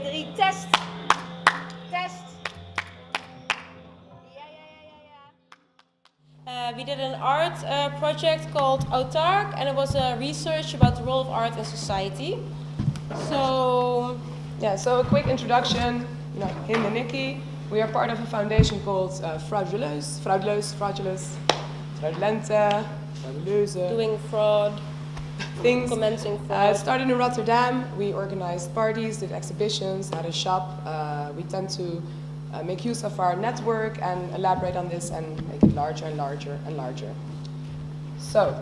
3, test. Test. We did an art project called Autarc, and it was a research about the role of art in society. So a quick introduction. Hinde and Nikki. We are part of a foundation called Fraudulence, Fraudulente, Frauduleuze. Doing fraud. Things. Commenting fraud. It started in Rotterdam. We organized parties, did exhibitions, had a shop. We tend to make use of our network and elaborate on this and make it larger and larger and larger. So,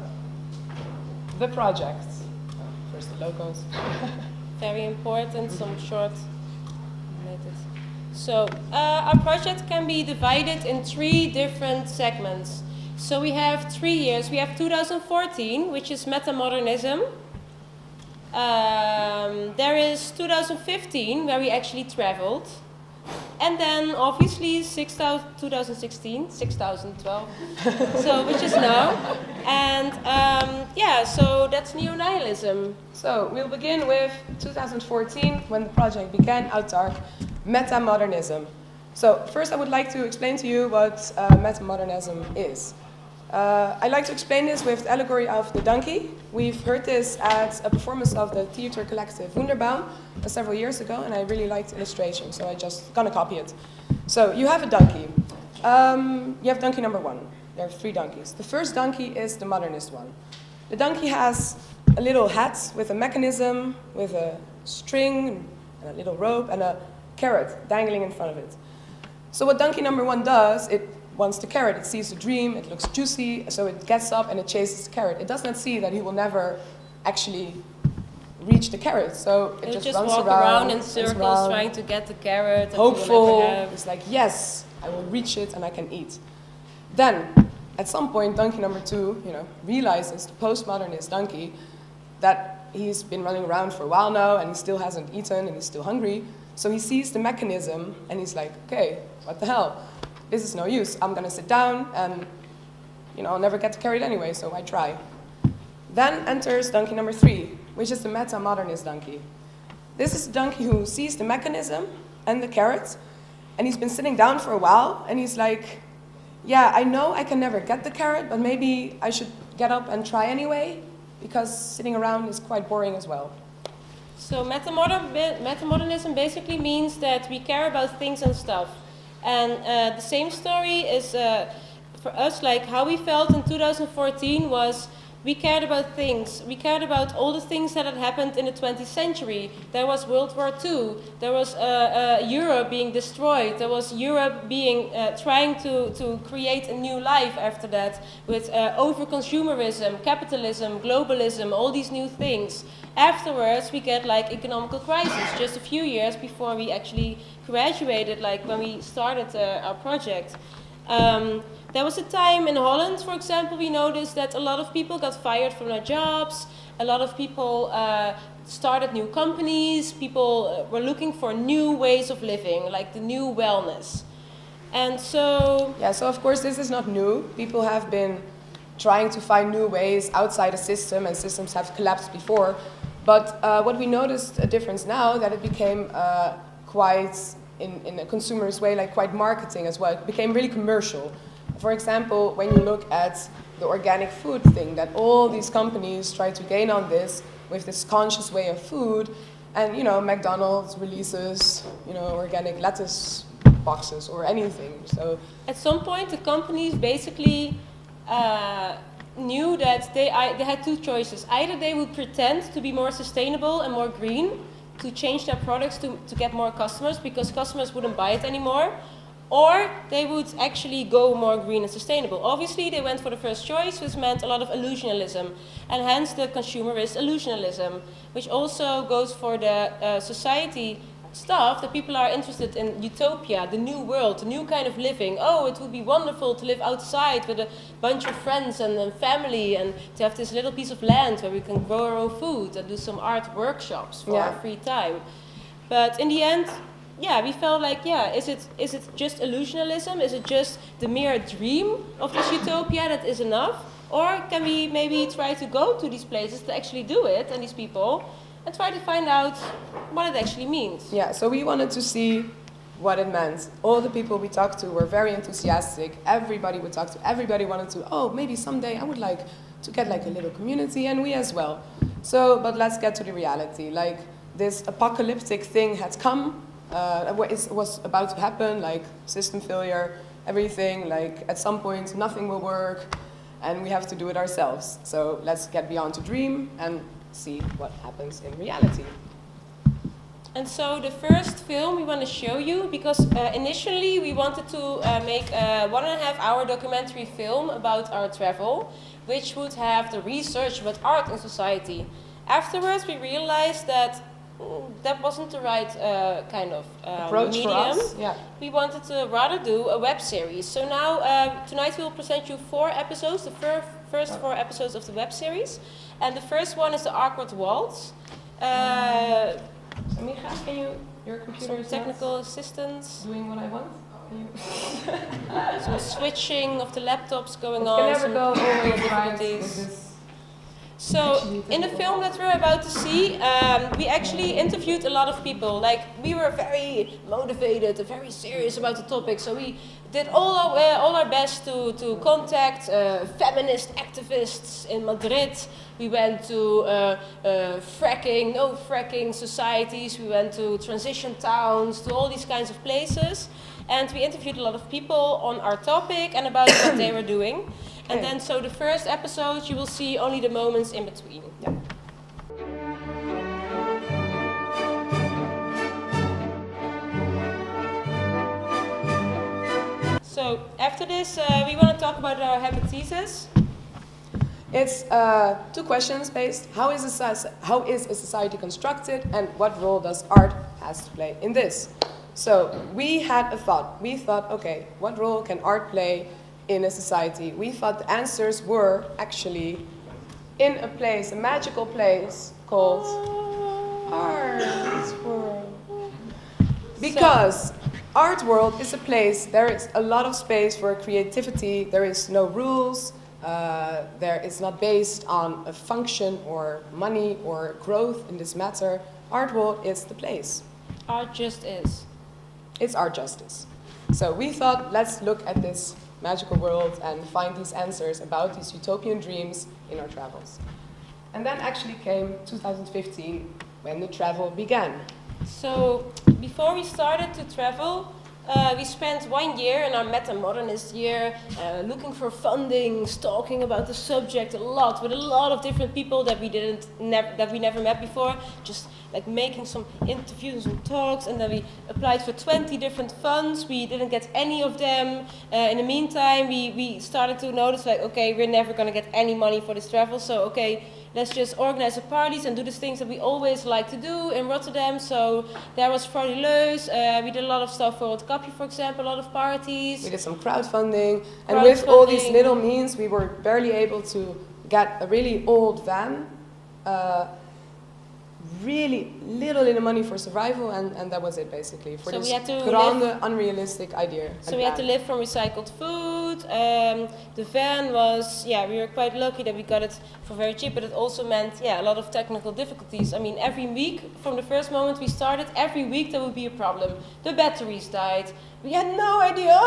the project. First the logos. Very important, some short related. So, our project can be divided in 3 different segments. So we have 3 years. We have 2014, which is metamodernism. There is 2015, where we actually traveled. And then obviously 2016, 6012, so which is now. And so that's neo-nihilism. So we'll begin with 2014, when the project began, Autarc, metamodernism. So first I would like to explain to you what metamodernism is. I like to explain this with the allegory of the donkey. We've heard this at a performance of the theater collective Wunderbaum several years ago, and I really liked the illustration, so I just gonna copy it. So you have a donkey. You have donkey number 1. There are 3 donkeys. The first donkey is the modernist one. The donkey has a little hat with a mechanism, with a string, and a little rope, and a carrot dangling in front of it. So what donkey number 1 does, it wants the carrot. It sees the dream, it looks juicy, so it gets up and it chases the carrot. It does not see that he will never actually reach the carrot, so it just runs walk around in circles trying to get the carrot. Hopeful, it's like, yes, I will reach it and I can eat. Then, at some point, donkey number 2, realizes, the postmodernist donkey, that he's been running around for a while now and he still hasn't eaten and he's still hungry. So he sees the mechanism and he's like, okay, what the hell? This is no use. I'm gonna sit down and, I'll never get the carrot anyway, so I try. Then enters donkey number 3, which is the meta-modernist donkey. This is the donkey who sees the mechanism and the carrot, and he's been sitting down for a while, and he's like, yeah, I know I can never get the carrot, but maybe I should get up and try anyway, because sitting around is quite boring as well. So metamodernism basically means that we care about things and stuff. And the same story is for us, like how we felt in 2014 was we cared about things. We cared about all the things that had happened in the 20th century. There was World War II. There was Europe being destroyed. There was Europe being trying to create a new life after that with over-consumerism, capitalism, globalism, all these new things. Afterwards, we get like economical crisis just a few years before we actually graduated, like when we started our project. There was a time in Holland, for example, we noticed that a lot of people got fired from their jobs. A lot of people started new companies. People were looking for new ways of living, like the new wellness. And so... Yeah, so of course this is not new. People have been trying to find new ways outside a system, and systems have collapsed before. But what we noticed a difference now, that it became quite, in a consumerist way, like quite marketing as well. It became really commercial. For example, when you look at the organic food thing, that all these companies try to gain on this with this conscious way of food, and McDonald's releases organic lettuce boxes or anything. So at some point, the companies basically knew that they had 2 choices. Either they would pretend to be more sustainable and more green, to change their products to get more customers because customers wouldn't buy it anymore, or they would actually go more green and sustainable. Obviously, they went for the first choice, which meant a lot of illusionalism, and hence the consumerist illusionalism, which also goes for the society stuff, that people are interested in utopia, the new world, the new kind of living. Oh, it would be wonderful to live outside with a bunch of friends and family, and to have this little piece of land where we can grow our own food and do some art workshops for our free time. But in the end, we felt like, is it just illusionalism? Is it just the mere dream of this utopia that is enough? Or can we maybe try to go to these places to actually do it, and these people, and try to find out what it actually means. Yeah, so we wanted to see what it meant. All the people we talked to were very enthusiastic. Everybody we talked to, everybody wanted to, oh, maybe someday I would like to get like a little community, and we as well. So, but let's get to the reality. Like, this apocalyptic thing had come, was about to happen, like system failure, everything, like at some point nothing will work, and we have to do it ourselves. So let's get beyond the dream and see what happens in reality. And so the first film we want to show you, because initially we wanted to make a 1.5-hour documentary film about our travel, which would have the research about art in society. Afterwards we realized that that wasn't the right kind of approach medium. for us. Yeah. We wanted to rather do a web series. So now, tonight we will present you 4 episodes, the first 4 episodes of the web series. And the first one is the awkward waltz. Amiga, can you, your computer is Technical assistance. doing what I want? Some switching of the laptops going It on. can never some go always technical right difficulties. with this. So, in the film that we're about to see, we actually interviewed a lot of people. Like, we were very motivated and very serious about the topic. So we did all our best to contact feminist activists in Madrid. We went to fracking, no fracking societies. We went to transition towns, to all these kinds of places. And we interviewed a lot of people on our topic and about what they were doing. And then, so the first episode, you will see only the moments in between. Yeah. So after this, we want to talk about our hypothesis. It's 2 questions based. How is a society constructed, and what role does art has to play in this? So we had a thought. We thought, okay, what role can art play in a society? We thought the answers were actually in a place, a magical place called Art World. Because Art World is a place, there is a lot of space for creativity, there is no rules, it's not based on a function or money or growth in this matter. Art World is the place. Art just is. It's art justice. So we thought, let's look at this magical world and find these answers about these utopian dreams in our travels. And then actually came 2015 when the travel began. So before we started to travel, we spent 1 year in our meta-modernist year looking for funding, talking about the subject a lot with a lot of different people that we never met before, just like making some interviews and talks, and then we applied for 20 different funds. We didn't get any of them. In the meantime, we started to notice, like, okay, we're never going to get any money for this travel, so okay, let's just organize the parties and do the things that we always like to do in Rotterdam. So there was frauduleus, we did a lot of stuff for Ootjers, for example, a lot of parties. We did some crowdfunding, and with all these little means, we were barely able to get a really old van, really little in the money for survival, and that was it basically. For so this we had to grande, unrealistic idea. So we had to live from recycled food. The van was, we were quite lucky that we got it for very cheap, but it also meant, a lot of technical difficulties. I mean, every week, from the first moment we started, every week there would be a problem. The batteries died. We had no idea.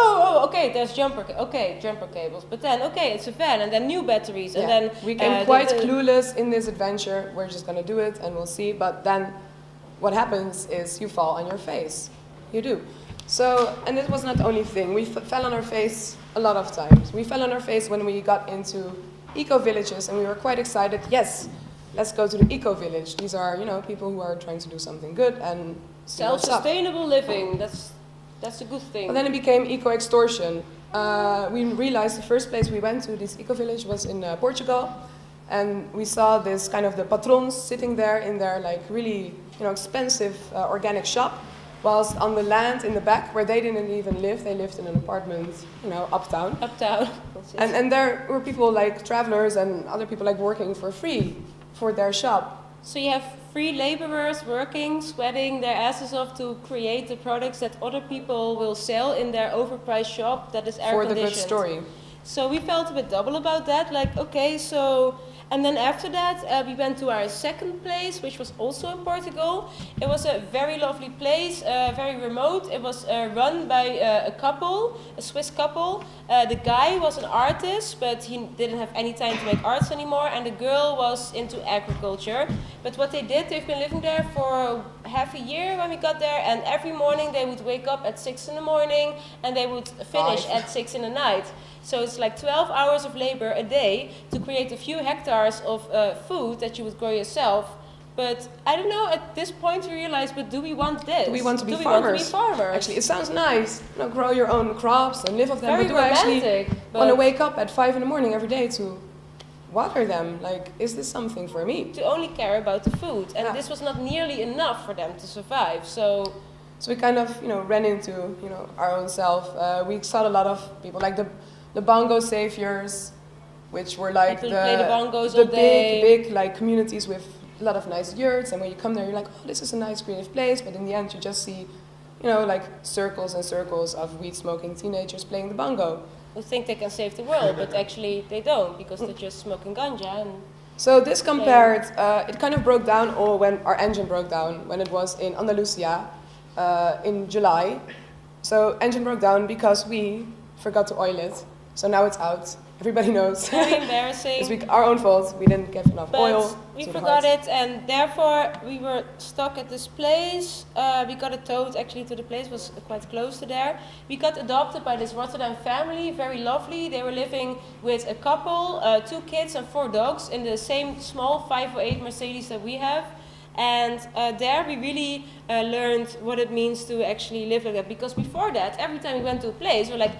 Okay, there's jumper cables. But then, okay, it's a van, and then new batteries, and then we came quite clueless in this adventure. We're just gonna do it, and we'll see. But then, what happens is you fall on your face. You do. So, and it was not the only thing. We fell on our face a lot of times. We fell on our face when we got into eco-villages, and we were quite excited. Yes, let's go to the eco-village. These are, people who are trying to do something good and self-sustainable living. That's a good thing. And then it became eco-extortion. We realized the first place we went to, this eco-village, was in Portugal. And we saw this kind of the patrons sitting there in their like really, expensive organic shop. Whilst on the land in the back, where they didn't even live, they lived in an apartment, uptown. Uptown. And there were people like travelers and other people like working for free for their shop. So you have free laborers working, sweating their asses off to create the products that other people will sell in their overpriced shop that is air conditioned. For the good story. So we felt a bit double about that, like, okay, so, And then after that, we went to our second place, which was also in Portugal. It was a very lovely place, very remote. It was run by a couple, a Swiss couple. The guy was an artist, but he didn't have any time to make arts anymore, and the girl was into agriculture. But what they did, they've been living there for half a year when we got there, and every morning they would wake up at 6 in the morning, and they would finish at 6 in the night. So it's like 12 hours of labor a day to create a few hectares of food that you would grow yourself. But I don't know, at this point we realize, but do we want this? Do we want to be do farmers? We want to be farmers? Actually, it sounds nice. You know, grow your own crops and live off them. Very but do I romantic, actually want to wake up at 5 in the morning every day to water them? Like, is this something for me? To only care about the food. And this was not nearly enough for them to survive. So we kind of, ran into, our own self. We saw a lot of people, like the bongo saviors, which were like people play the bongos all day. big like communities with a lot of nice yurts. And when you come there, you're like, oh, this is a nice creative place. But in the end, you just see, like circles and circles of weed-smoking teenagers playing the bongo. Who think they can save the world, but actually they don't, because they're just smoking ganja. And so this compared, it kind of broke down all when our engine broke down, when it was in Andalusia in July. So engine broke down because we forgot to oil it. So now it's out. Everybody knows. Very embarrassing. It's our own fault. We didn't get enough oil. We forgot it, and therefore we were stuck at this place. We got it towed actually to the place, was quite close to there. We got adopted by this Rotterdam family, very lovely. They were living with a couple, 2 kids and 4 dogs in the same small 508 Mercedes that we have. And there we really learned what it means to actually live like that. Because before that, every time we went to a place, we're like,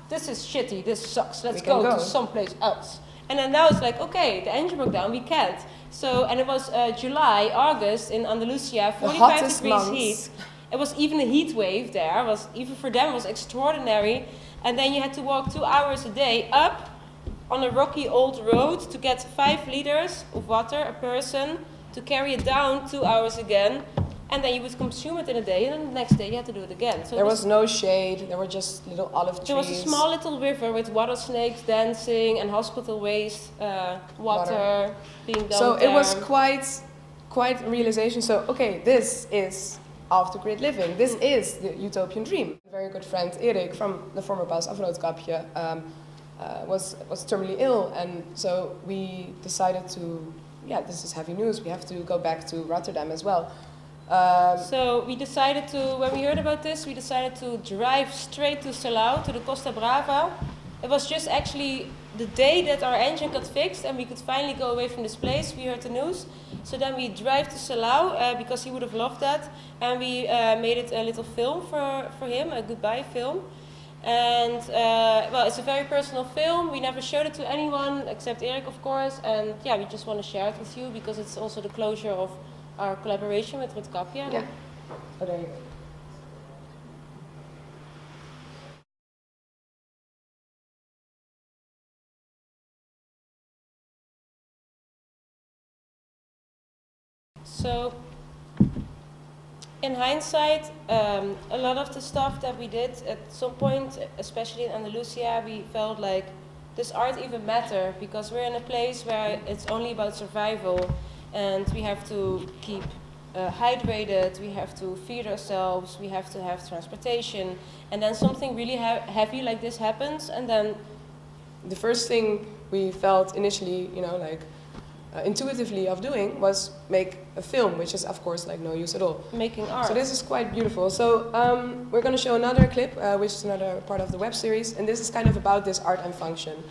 this is shitty, this sucks, let's go to someplace else. And then now it's like, okay, the engine broke down, we can't. So, and it was July, August in Andalusia, 45 degrees heat. It was even a heat wave there, it was, even for them it was extraordinary. And then you had to walk 2 hours a day up on a rocky old road to get 5 liters of water a person, to carry it down 2 hours again. And then you would consume it in a day, and then the next day you had to do it again. So there was no shade, there were just little olive trees. There was a small little river with water snakes dancing and hospital waste, water being dumped. So it was quite a realization. So, okay, this is off-the-grid living. This is the utopian dream. A very good friend, Erik, from the former bus of Roodkapje, was terminally ill. And so we decided to, this is heavy news, we have to go back to Rotterdam as well. So we decided to, when we heard about this, we decided to drive straight to Salau, to the Costa Brava. It was just actually the day that our engine got fixed and we could finally go away from this place. We heard the news. So then we drive to Salau, because he would have loved that. And we made it a little film for him, a goodbye film. And, well, it's a very personal film. We never showed it to anyone, except Erik, of course. And yeah, we just want to share it with you, because it's also the closure of our collaboration with Roodkapje. Yeah. Oh, there you go. So, in hindsight, a lot of the stuff that we did at some point, especially in Andalusia, we felt like, does art even matter? Because we're in a place where it's only about survival. And we have to keep hydrated, we have to feed ourselves, we have to have transportation. And then something really heavy like this happens, and then... The first thing we felt initially, intuitively of doing was make a film, which is of course like no use at all. Making art. So this is quite beautiful. So we're going to show another clip, which is another part of the web series, and this is kind of about this art and function.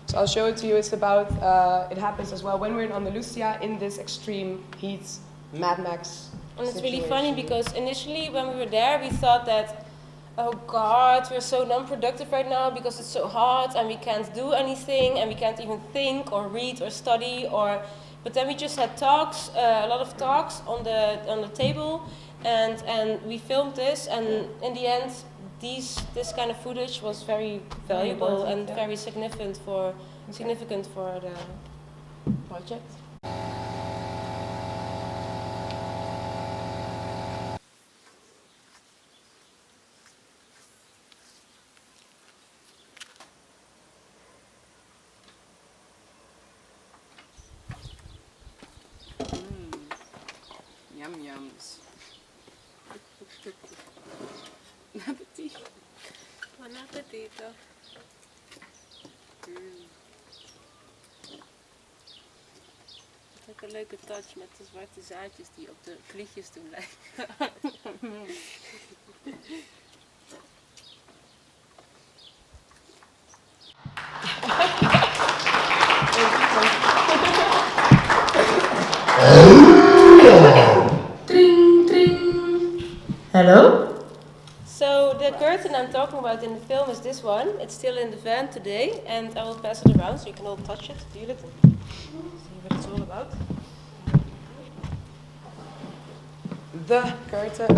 So I'll show it to you. It's about, it happens as well when we're in Andalusia in this extreme heat, Mad Max And it's situation. really funny because initially when we were there, we thought that, oh God, we're so non-productive right now because it's so hot and we can't do anything and we can't even think or read or study but then we just had talks, a lot of talks on the table and we filmed this, and in the end this kind of footage was very valuable and very significant for the project. Yum yums. Bon appetit. Buon appetito. Ook een leuke touch met de zwarte zaadjes die op de klietjes doen lijken. Tring, tring. Hello? So the curtain I'm talking about in the film is this one. It's still in the van today, and I will pass it around so you can all touch it, feel it, and see what it's all about. The curtain,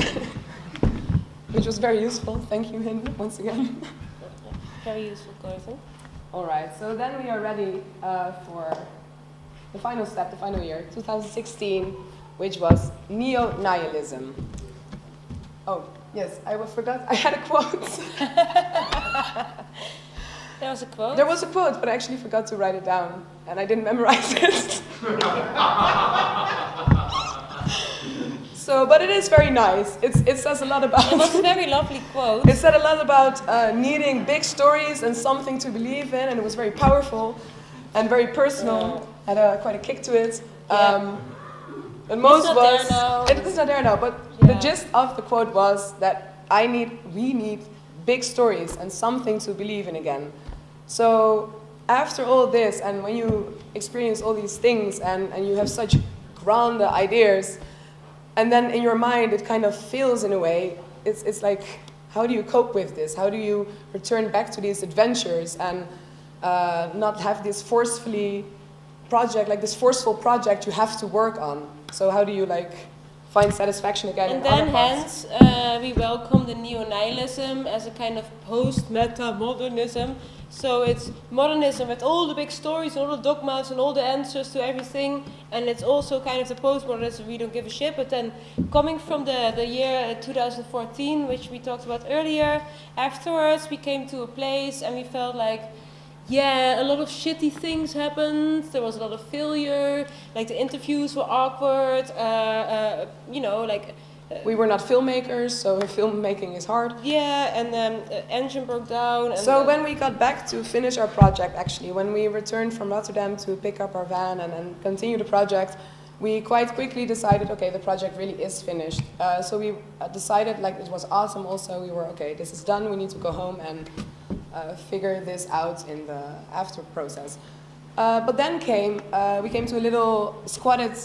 which was very useful. Thank you, Hinde, once again. Very useful curtain. All right, so then we are ready for the final step, the final year, 2016, which was neo-nihilism. Oh, yes, I forgot, I had a quote. There was a quote. There was a quote, but I actually forgot to write it down, and I didn't memorize it. So, but it is very nice. It says a lot about... It was a very lovely quote. It said a lot about needing big stories and something to believe in, and it was very powerful and very personal. Had quite a kick to it. And most not was... there now. It is not there now, but the gist of the quote was that we need big stories and something to believe in again. So after all this, and when you experience all these things and you have such grand ideas, and then in your mind it kind of fails in a way, it's like, how do you cope with this? How do you return back to these adventures and not have this forceful project you have to work on? So how do you find satisfaction again? And in then other parts? hence we welcome the neo-nihilism as a kind of post-meta-modernism. So it's modernism with all the big stories, all the dogmas and all the answers to everything. And it's also kind of the post-modernism, we don't give a shit. But then coming from the year 2014, which we talked about earlier, afterwards we came to a place and we felt like, yeah, a lot of shitty things happened. There was a lot of failure. Like the interviews were awkward. We were not filmmakers, so filmmaking is hard. Yeah, and engine broke down. And So when we got back to finish our project, actually, when we returned from Rotterdam to pick up our van and continue the project, we quite quickly decided, okay, the project really is finished. So we decided, it was awesome also, we were, okay, this is done, we need to go home and figure this out in the after process. But then we came to a little squatted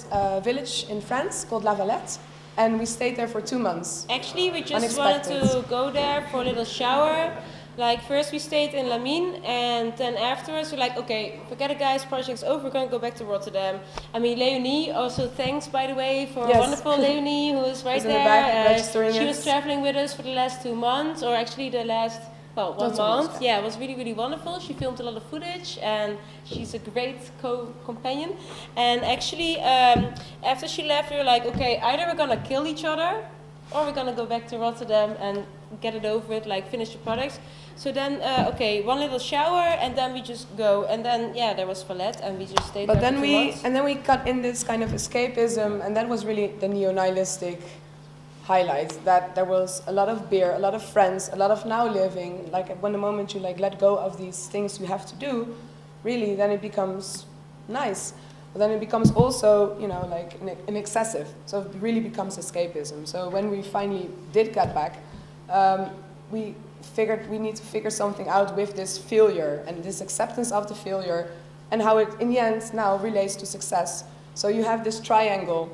village in France called La Valette, and we stayed there for 2 months. actually, we just Unexpected. wanted to go there for a little shower. First we stayed in Lamine, and then afterwards we're like, okay, forget it guys, project's over, we're gonna go back to Rotterdam. I mean, Leonie, also thanks by the way for Yes. wonderful Leonie, who is right Who's in the there. back registering she it. was traveling with us for the last 2 months, or actually the last, one Not so month. much, Yeah, it was really, really wonderful. She filmed a lot of footage, and she's a great companion. And actually, after she left, we were like, okay, either we're gonna kill each other, or we're gonna go back to Rotterdam and get it over with, finish the products. So then, okay, one little shower, and then we just go. And then, there was Valette, and we just stayed But there then for 2 months. and then we got in this kind of escapism, and that was really the neo-nihilistic highlight, that there was a lot of beer, a lot of friends, a lot of now living. When the moment you let go of these things you have to do, really, then it becomes nice. But then it becomes also, an excessive. So it really becomes escapism. So when we finally did get back, we figured we need to figure something out with this failure and this acceptance of the failure and how it, in the end, now relates to success. So you have this triangle.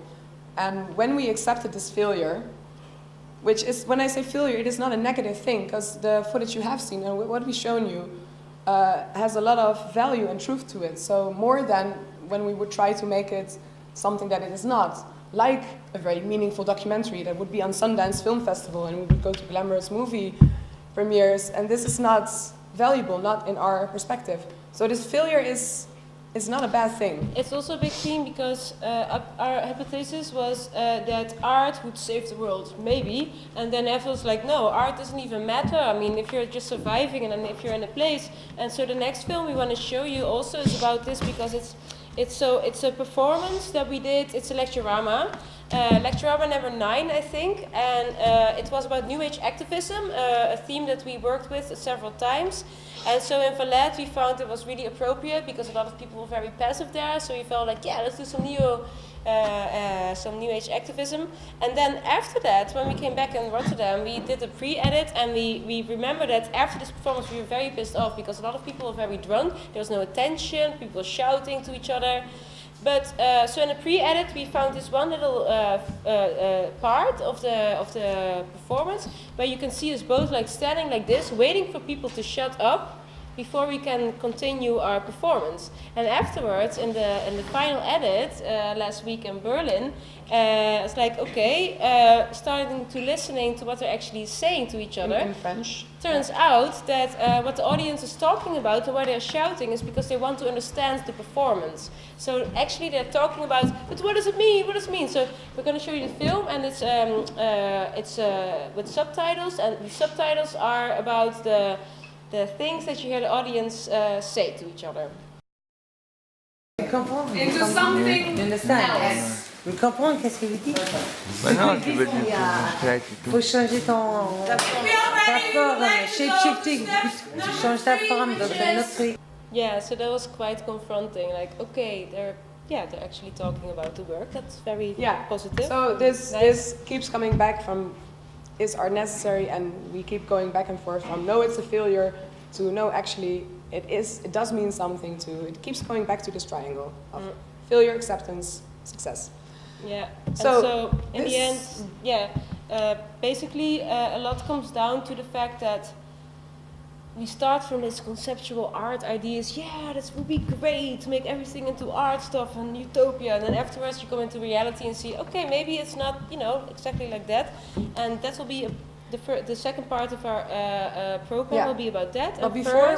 And when we accepted this failure, which is, when I say failure, it is not a negative thing, because the footage you have seen and what we've shown you has a lot of value and truth to it. So more than when we would try to make it something that it is not, like a very meaningful documentary that would be on Sundance Film Festival and we would go to glamorous movie premieres, and this is not valuable, not in our perspective. So this failure is not a bad thing. It's also a big theme because our hypothesis was that art would save the world, maybe. And then everyone's like, no, art doesn't even matter. I mean, if you're just surviving and then if you're in a place. And so the next film we want to show you also is about this, because It's a performance that we did. It's a lecturama. Lecturama number 9, I think, and it was about New Age activism, a theme that we worked with several times. And so in Valette we found it was really appropriate because a lot of people were very passive there, so we felt like, yeah, let's do some New Age activism. And then after that, when we came back in Rotterdam, we did a pre-edit, and we remember that after this performance we were very pissed off because a lot of people were very drunk, there was no attention, people were shouting to each other. But so in the pre-edit we found this one little part of the performance where you can see us both like standing like this, waiting for people to shut up before we can continue our performance. And afterwards, in the final edit last week in Berlin, it's like, okay, starting to listening to what they're actually saying to each other. In French. Turns out that what the audience is talking about and why they're shouting is because they want to understand the performance. So actually they're talking about, but what does it mean? What does it mean? So we're going to show you the film, and it's with subtitles, and the subtitles are about the things that you hear the audience say to each other. Into something else. Vous comprenez qu'est-ce que vous dites? Bah non, tu veux dire que Il faut changer ta forme, shape-shifting. Tu changes ta forme, donc c'est un autre truc. Yeah, so that was quite confronting. Like, okay, they're actually talking about the work. That's very positive. So this keeps coming back from is art necessary, and we keep going back and forth from no, it's a failure, to no, actually it does mean something, to it keeps going back to this triangle of failure, acceptance, success. Yeah. So and in the end, basically a lot comes down to the fact that we start from this conceptual art ideas. Yeah, this would be great to make everything into art stuff and utopia. And then afterwards you come into reality and see, okay, maybe it's not, exactly like that. And that will be the second part of our program will be about that. But before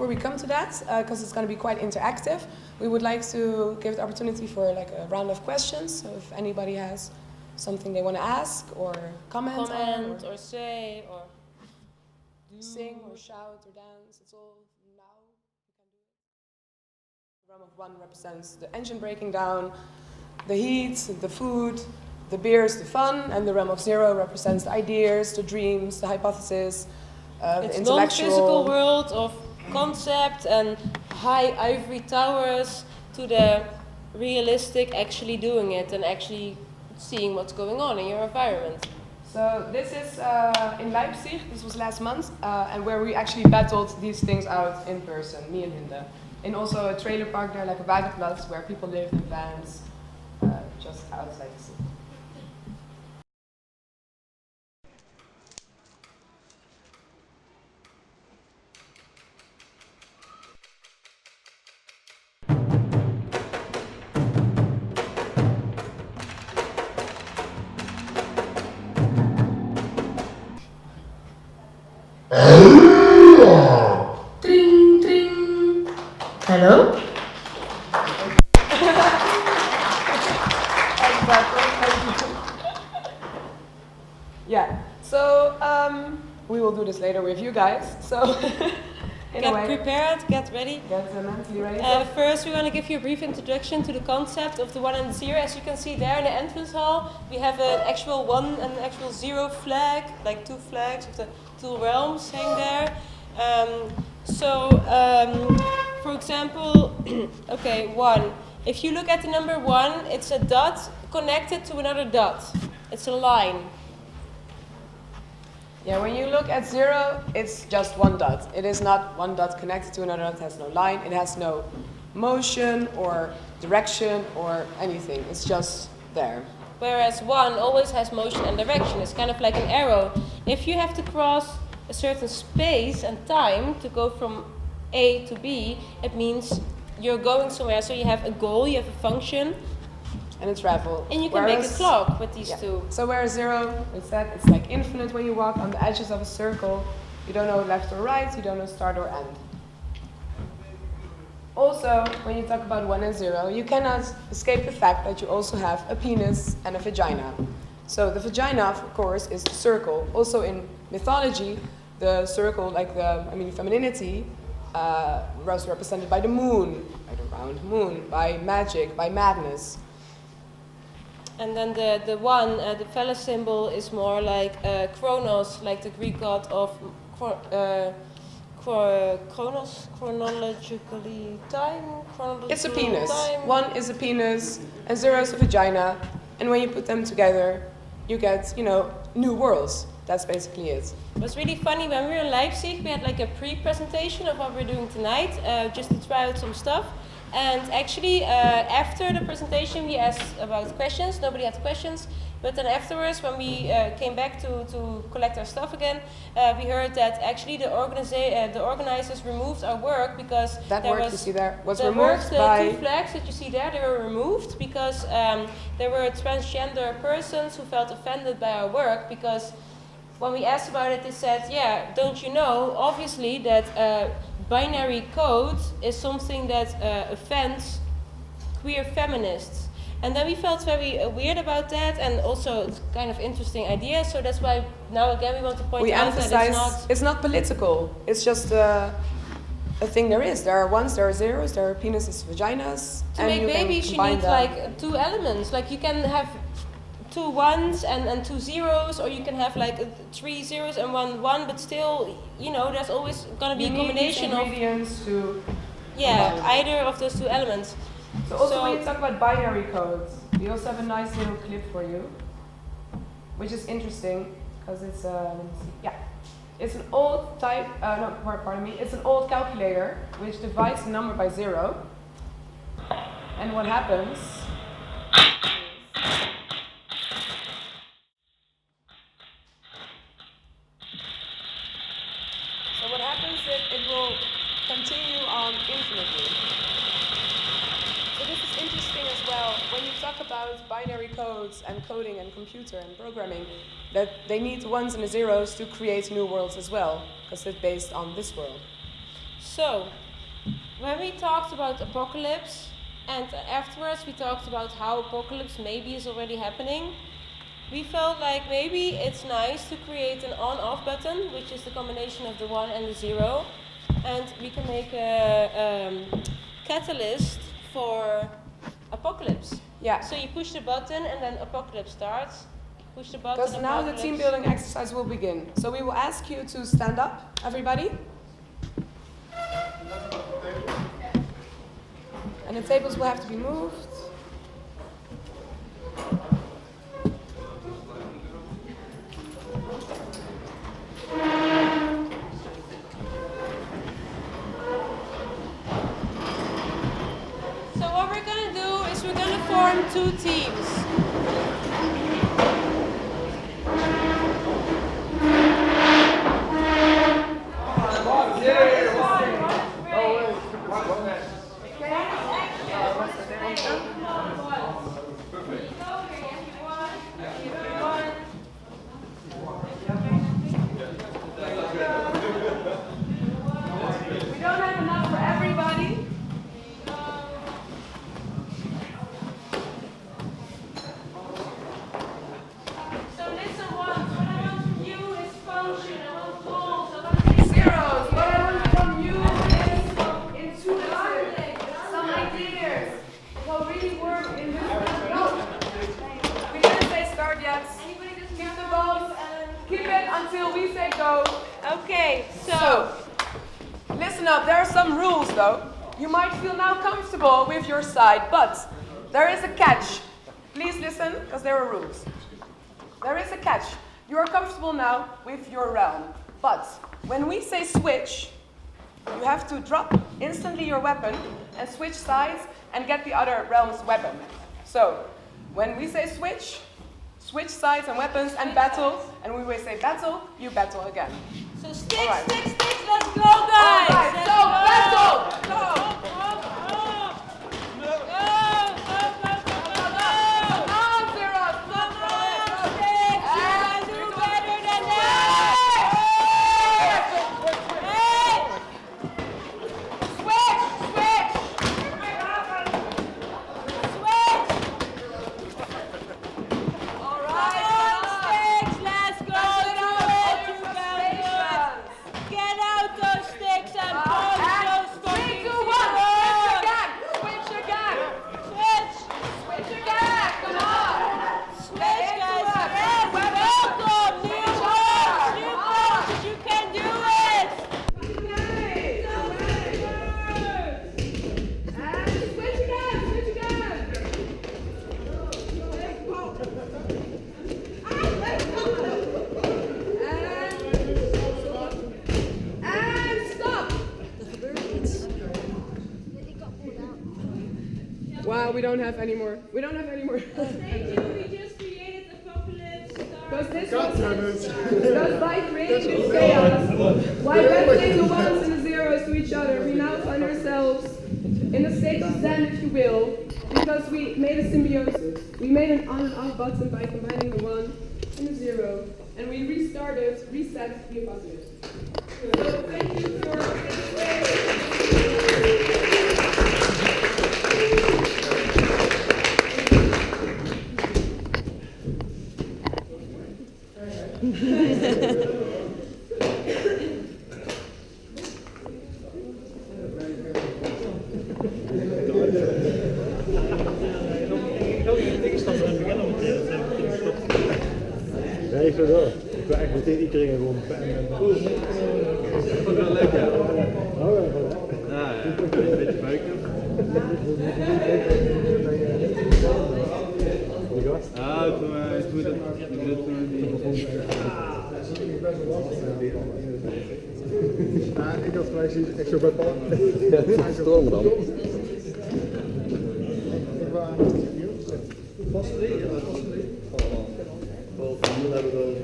we come to that, because it's going to be quite interactive, we would like to give the opportunity for like a round of questions. So if anybody has something they want to ask or comment on, or say or sing or shout or dance, it's all now. You can do it. The realm of 1 represents the engine breaking down, the heat, the food, the beers, the fun, and the realm of 0 represents the ideas, the dreams, the hypothesis, the intellectual. Non-physical world of concept and high ivory towers to the realistic actually doing it and actually seeing what's going on in your environment. So this is in Leipzig, this was last month, and where we actually battled these things out in person, me and Hinde. And also a trailer park there, like a Wagenplatz, where people live in vans, just outside the city. Tring, tring. Hello? Yeah, so we will do this later with you guys. So Get prepared, get ready. Get mentally ready. First, we want to give you a brief introduction to the concept of the 1 and 0. As you can see there in the entrance hall, we have an actual 1 and an actual 0 flag, like 2 flags of the 2 realms hang there. For example, okay, 1. If you look at the number 1, it's a dot connected to another dot. It's a line. Yeah, when you look at 0, it's just 1 dot. It is not 1 dot connected to another dot. It has no line. It has no motion or direction or anything. It's just there. Whereas 1 always has motion and direction. It's kind of like an arrow. If you have to cross a certain space and time to go from A to B, it means you're going somewhere. So you have a goal, you have a function, and it's travel. and you can make a clock with these two. So whereas 0, it's like infinite when you walk on the edges of a circle. You don't know left or right, you don't know start or end. Also, when you talk about 1 and 0, you cannot escape the fact that you also have a penis and a vagina. So the vagina, of course, is the circle. Also in mythology, the circle, like femininity, was represented by the moon, by the found moon, by magic, by madness. And then the one, the phallus symbol, is more like Chronos, like the Greek god of Chronos, chronologically time. It's a penis. Time. 1 is a penis, and 0 is a vagina. And when you put them together, you get, new worlds. That's basically it. It was really funny when we were in Leipzig. We had like a pre-presentation of what we're doing tonight, just to try out some stuff. And actually, after the presentation, we asked about questions. Nobody had questions. But then afterwards, when we came back to collect our stuff again, we heard that actually the organizers removed our work because that work you see there was the removed the by... 2 flags that you see there, they were removed because there were transgender persons who felt offended by our work because when we asked about it, they said, yeah, don't you know, obviously, that binary code is something that offends queer feminists. And then we felt very weird about that, and also it's kind of interesting idea, so that's why now again we want to point out that it's not political, it's just a thing there is. There are ones, there are zeros, there are penises, vaginas, to and make you babies you need like 2 elements, like you can have 2 1s and 2 zeros, or you can have like 3 zeros and 1 1, but still, there's always going to be a combination of ingredients to either of those 2 elements. So also when you talk about binary codes, we also have a nice little clip for you, which is interesting because it's let me see. It's an old type. It's an old calculator which divides the number by 0, and what happens? So what happens is it will continue on infinitely. So this is interesting as well. When you talk about binary codes and coding and computer and programming, that they need the 1s and the 0s to create new worlds as well, because it's based on this world. So, when we talked about apocalypse, and afterwards we talked about how apocalypse maybe is already happening, we felt like maybe it's nice to create an on-off button, which is the combination of the 1 and the 0, and we can make a catalyst for apocalypse. Yeah. So you push the button and then apocalypse starts. Push the button. Because now the team building exercise will begin. So we will ask you to stand up, everybody. And the tables will have to be moved. So what we're going to do is we're going to form 2 teams. We don't have enough for everybody. So listen once, what I want from you is function, I want goals, I want Zeros. What I want from you is intuitive, some ideas. Will really work in this world. We didn't say start yet. Keep the balls and keep it until we say go. Okay, So, listen up. There are some rules though. You might feel now comfortable with your side, but there is a catch. Please listen, because there are rules. There is a catch. You are comfortable now with your realm, but when we say switch, you have to drop instantly your weapon and switch sides and get the other realm's weapon. So, when we say switch, switch sides and weapons and battle, and when we say battle, you battle again. So sticks, All right. sticks, let's go guys! All right, Let's so go. battle! Go! Come on, Zeros! Come on, Sticks, you can do better than that! Hey! Switch! Switch! All right, Come on, sticks, let's go! Do it, you can do it! frustrations. Get out those sticks and punch those Three, fucking two, one. Wow, we don't have any more. We just created apocalypse. Because this by creating this chaos, by referring the ones and the zeros to each other, we now find ourselves in a state of zen, if you will, because we made a symbiosis. We made an on and off button by combining the 1 and the 0, and we reset the apocalypse. So thank you for Nee, zo wel. Ik wil eigenlijk meteen iedereen gewoon bam. Dat is wel leuk, ja. Oh, ja, een beetje buiken. Toen ik had gelijk zoiets, echt zo bij Paul. Stroom dan. Vast 3, ja, vast 3. Wel, hier hebben we